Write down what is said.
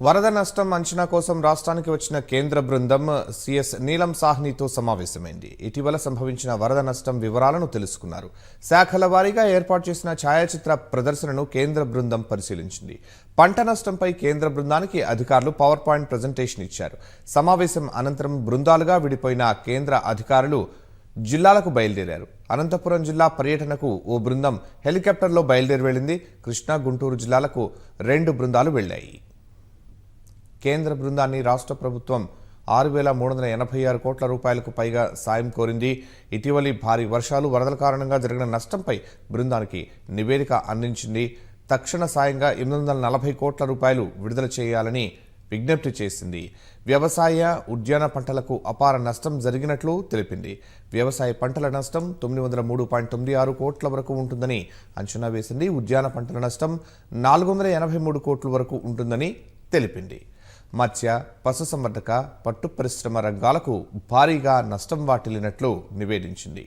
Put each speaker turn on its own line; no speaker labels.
వరద నష్టం అంచనా కోసం రాష్ట్రానికి వచ్చిన కేంద్ర బృందం సిఎస్ నీలం సాహ్నితో సమావేశమైంది. ఇటీవల సంభవించిన వరద నష్టం వివరాలను తెలుసుకున్నారు. శాఖల వారీగా ఏర్పాటు చేసిన ఛాయాచిత్ర ప్రదర్శనను కేంద్ర బృందం పరిశీలించింది. పంట నష్టంపై కేంద్ర బృందానికి అధికారులు పవర్ పాయింట్ ప్రజెంటేషన్ ఇచ్చారు. సమావేశం అనంతరం బృందాలుగా విడిపోయిన కేంద్ర అధికారులు జిల్లాలకు బయలుదేరారు. అనంతపురం జిల్లా పర్యటనకు ఓ బృందం హెలికాప్టర్లో బయలుదేరి వెళ్లింది. కృష్ణా, గుంటూరు జిల్లాలకు 2 బృందాలు వెళ్లాయి. కేంద్ర బృందాన్ని రాష్ట్ర ప్రభుత్వం 6,386 కోట్ల రూపాయలకు పైగా సాయం కోరింది. ఇటీవలి భారీ వర్షాలు, వరదల కారణంగా జరిగిన నష్టంపై బృందానికి నివేదిక అందించింది. తక్షణ సాయంగా 840 కోట్ల రూపాయలు విడుదల చేయాలని విజ్ఞప్తి చేసింది. వ్యవసాయ, ఉద్యాన పంటలకు అపార నష్టం జరిగినట్లు తెలిపింది. వ్యవసాయ పంటల నష్టం 903.96 కోట్ల వరకు ఉంటుందని అంచనా వేసింది. ఉద్యాన పంటల నష్టం 483 కోట్ల వరకు ఉంటుందని తెలిపింది. మత్స్య, పశుసంవర్ధక, పట్టు పరిశ్రమ రంగాలకు భారీగా నష్టం వాటిల్లినట్లు నివేదించింది.